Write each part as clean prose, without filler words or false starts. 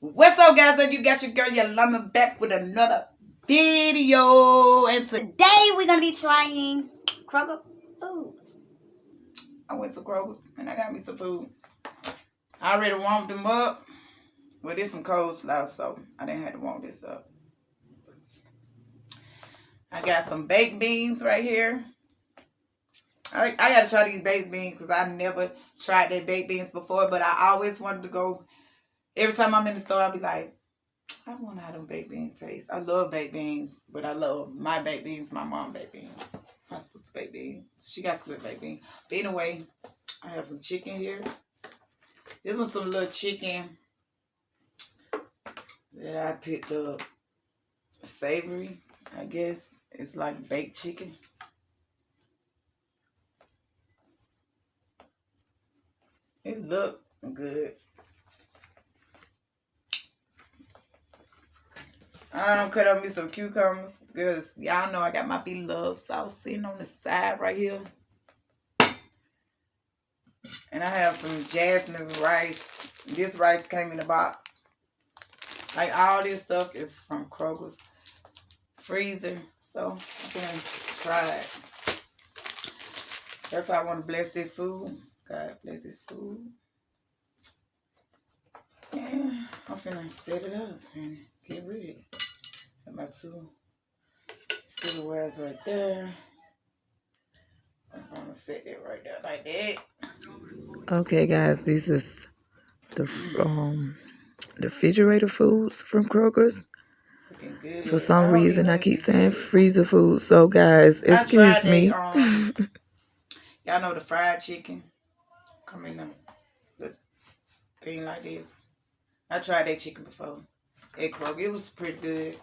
What's up, guys? And you got your girl Yolanda back with another video. And Today we're gonna be trying Kroger foods. I went to Kroger's and I got me some food. I already warmed them up. Well, there's some coleslaw, so I didn't have to warm this up. I got some baked beans right here. I gotta try these baked beans because I never tried their baked beans before, but I always wanted to go. Every time I'm in the store, I'll be like, I wonder how them baked beans taste. I love baked beans, but I love my baked beans, my mom baked beans, my sister baked beans. She got some good baked beans. But anyway, I have some chicken here. This was some little chicken that I picked up. Savory, I guess. It's like baked chicken. It looked good. I cut up me some cucumbers because y'all know I got my beloved sauce sitting on the side right here. And I have some jasmine rice. This rice came in a box. Like all this stuff is from Kroger's freezer. So I'm gonna try it. That's why I want to bless this food. God bless this food. And I'm finna set it up and get rid of it. Got my two silverwares right there. I'm gonna set it right there like that. Okay, guys, this is the refrigerator foods from Kroger's. For some reason, I keep saying freezer food. So, guys, excuse me. Y'all know the fried chicken come in the thing like this. I tried that chicken before at Kroger. It was pretty good.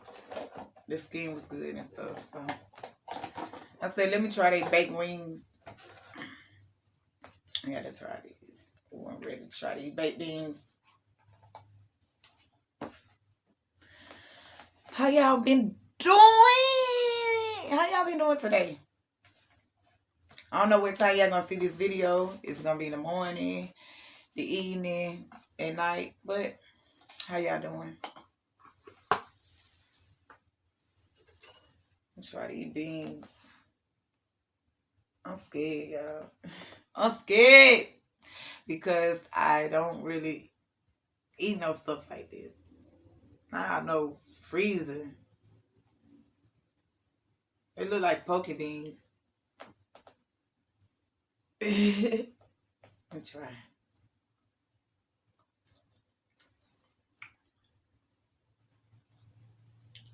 The skin was good and stuff. So I said, let me try their baked wings. I gotta try these. I'm ready to try these baked beans. How y'all been doing? How y'all been doing today? I don't know what time y'all gonna see this video. It's gonna be in the morning, the evening, at night. But how y'all doing? I'm trying to eat beans. I'm scared, y'all. I'm scared because I don't really eat no stuff like this. I know freezing. They look like poke beans. Let me try.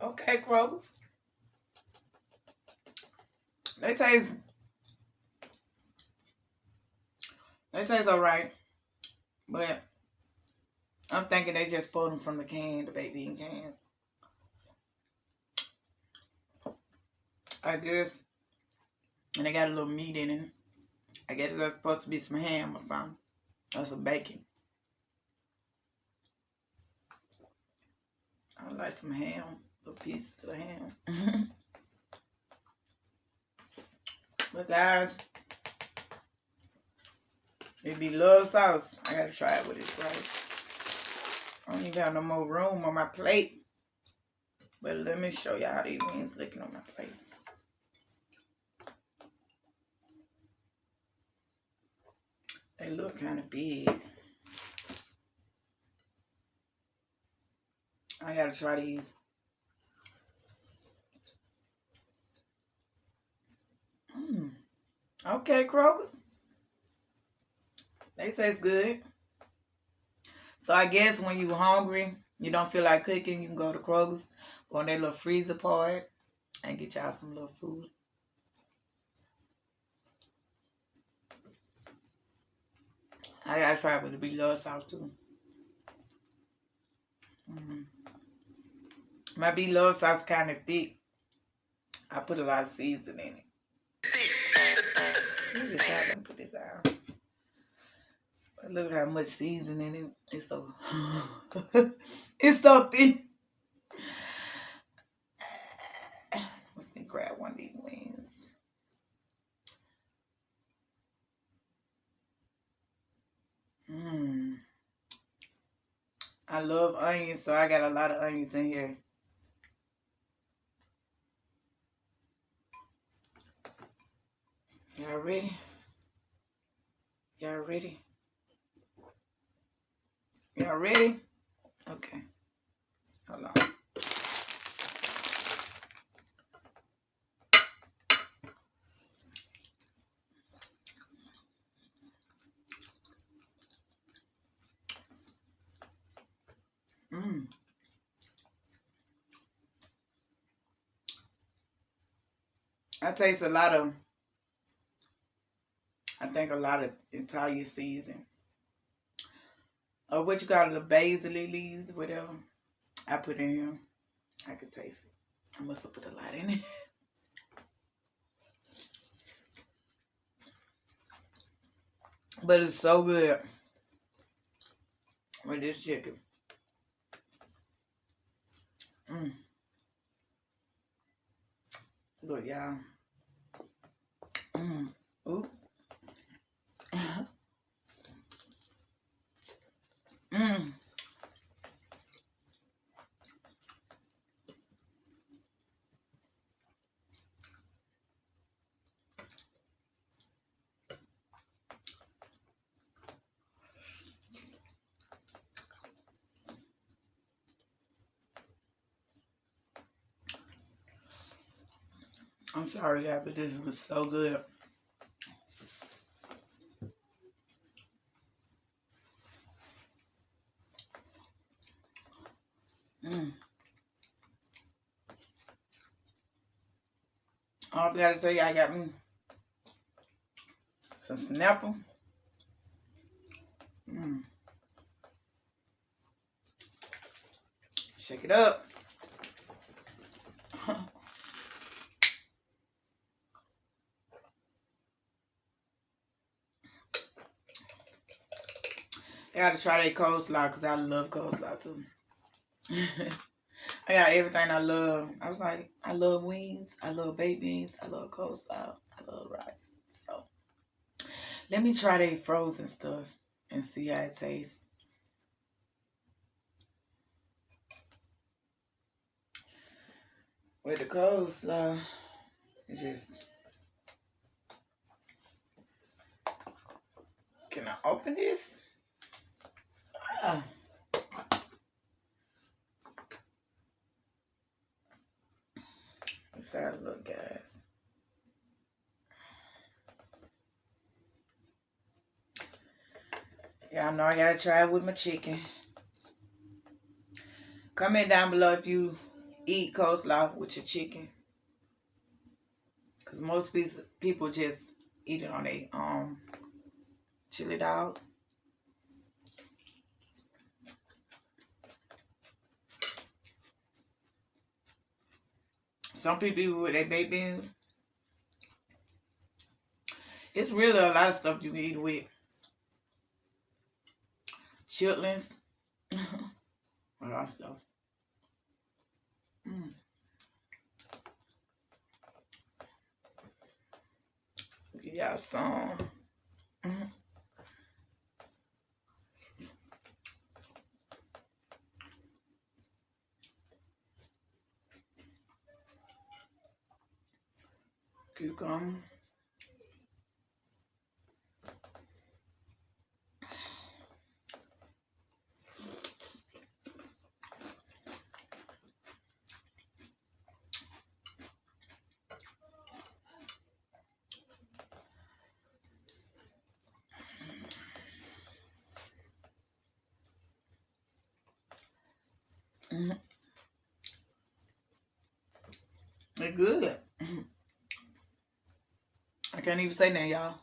Okay, crows. They taste alright. But I'm thinking they just pulled them from the can, the baked bean cans. I guess. And they got a little meat in it. I guess there's supposed to be some ham or something. Or some bacon. I like some ham. Little pieces of ham. But guys, it be love sauce. I gotta try it with this rice. I don't even have no more room on my plate. But let me show y'all how these wings looking on my plate. They look kind of big. I gotta try these. Okay, Kroger's. They say it's good. So I guess when you're hungry, you don't feel like cooking, you can go to Kroger's, go on their little freezer part, and get y'all some little food. I gotta try it with the beloved sauce too. My beloved sauce kind of thick. I put a lot of seasoning in it. Let me put this out. Look how much seasoning in it. It's so it's so thick. Let's grab one of these wings. I love onions, so I got a lot of onions in here. Y'all ready? Y'all ready? Y'all ready? Okay. Hold on. Mmm. I taste a lot of, I think a lot of Italian season. Or what you call it, the basil leaves, whatever. I put in here. I could taste it. I must have put a lot in it. But it's so good with this chicken. Mmm. Look, y'all. Mmm. Ooh. Mmm. I'm sorry, y'all, but this was so good. Mmm. All I forgot to say, I got me some Snapple. Mmm. Shake it up. I gotta try that coleslaw because I love coleslaw too. I got everything I love. I was like, I love wings, I love baked beans, I love coleslaw, I love rice. So let me try that frozen stuff and see how it tastes. With the coleslaw, it's just, can I open this? Ah. Let's have a look, guys. Y'all know I gotta try it with my chicken. Comment down below if you eat coleslaw with your chicken. Because most people just eat it on their chili dogs. Some people eat it with their baked beans. It's really a lot of stuff you can eat with. Chitlins. A lot of stuff. Mm. Give y'all some. Mm. Cucumber. Mm. It's good. I can't even say that, y'all.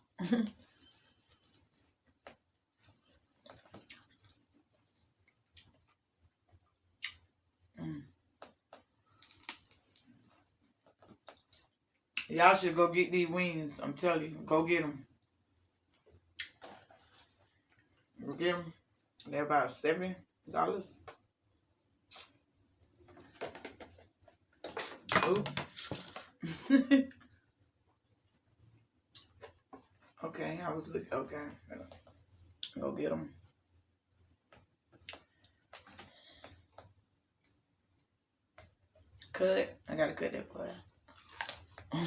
Mm. Y'all should go get these wings. I'm telling you, go get them. Go get them. They're about $7. Ooh. Okay, I was looking. Okay, go get them. Cut. I gotta cut that part out.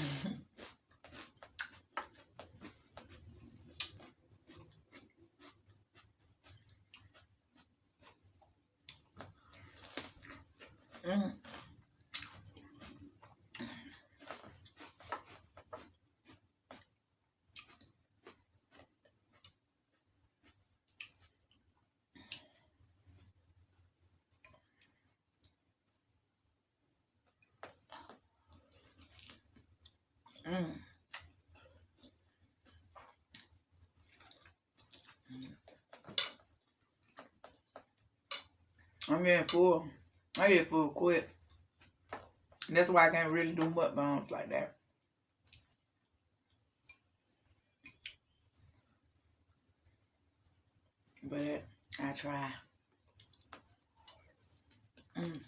mm. Mm. I'm getting full. I get full quick. That's why I can't really do mukbangs like that. But I try. Mm.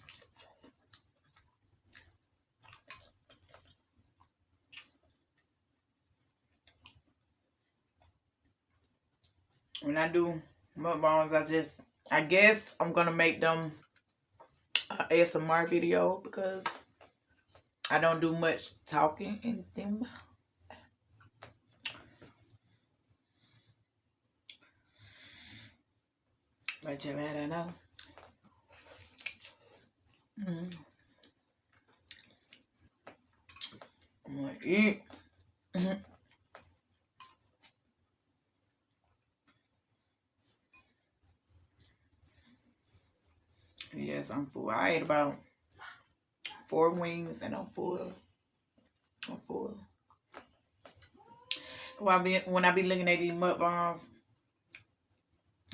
When I do mukbangs, I guess I'm gonna make them a ASMR video because I don't do much talking in them. But you better know. Mm. I'm gonna eat. Yes, I'm full. I ate about 4 wings and I'm full. I'm full. When I be looking at these mukbangs,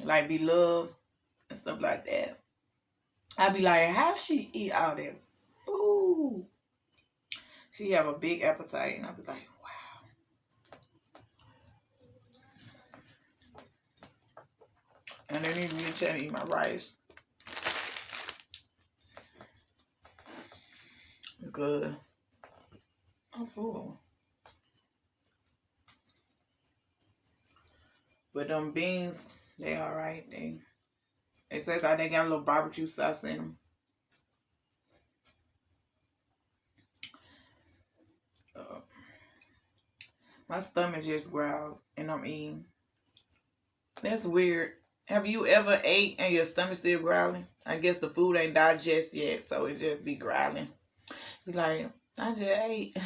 like Be Love and stuff like that, I be like, how she eat all that food? She have a big appetite, and I be like, wow. And then even me trying to eat my rice. It's good. I'm full. But them beans, they alright. They say that they got a little barbecue sauce in them. My stomach just growled and I'm eating. That's weird. Have you ever ate and your stomach still growling? I guess the food ain't digest yet, so it just be growling. Be like, I just ate.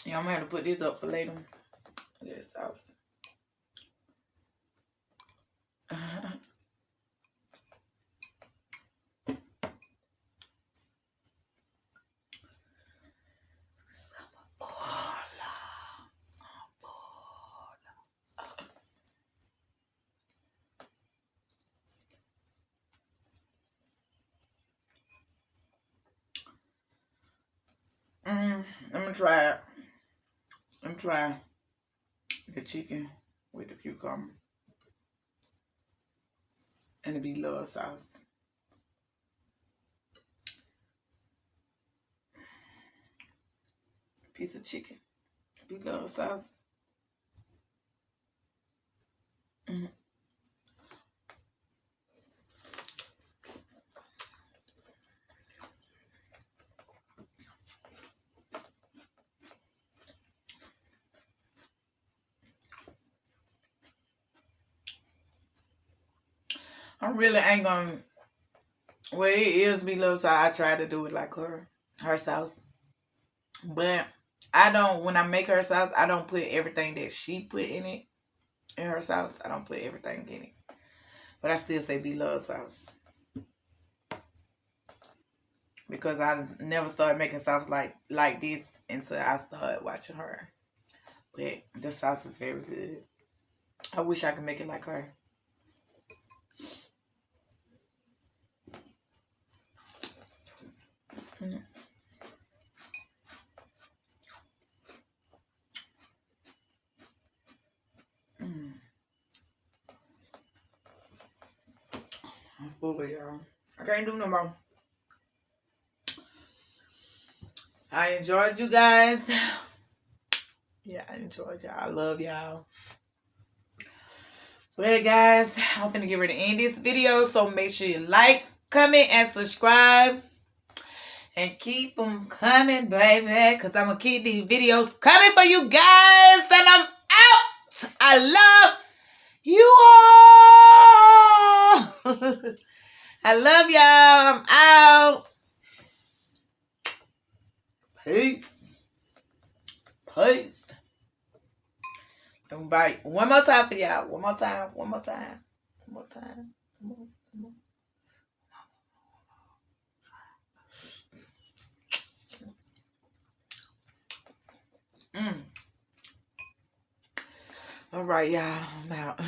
Yeah, I'm gonna have to put this up for later. This sauce. I'm gonna try it. I'm gonna try the chicken with the cucumber and the Be Love sauce. Piece of chicken, Be Love sauce. Mm. I really ain't gonna. Well, it is Be Love sauce. I try to do it like her sauce, but I don't. When I make her sauce, I don't put everything that she put in it in her sauce. I don't put everything in it, but I still say Be Love sauce because I never started making sauce like this until I started watching her. But the sauce is very good. I wish I could make it like her. Mm. Mm. I'm full, y'all. I can't do no more. I enjoyed you guys. Yeah, I enjoyed y'all. I love y'all. Well, guys, I'm gonna get ready to end this video. So make sure you like, comment, and subscribe. And keep them coming, baby. Because I'm going to keep these videos coming for you guys. And I'm out. I love you all. I love y'all. I'm out. Peace. Peace. Everybody, one more time for y'all. One more time. One more time. One more time. One more. All right, y'all. I'm out.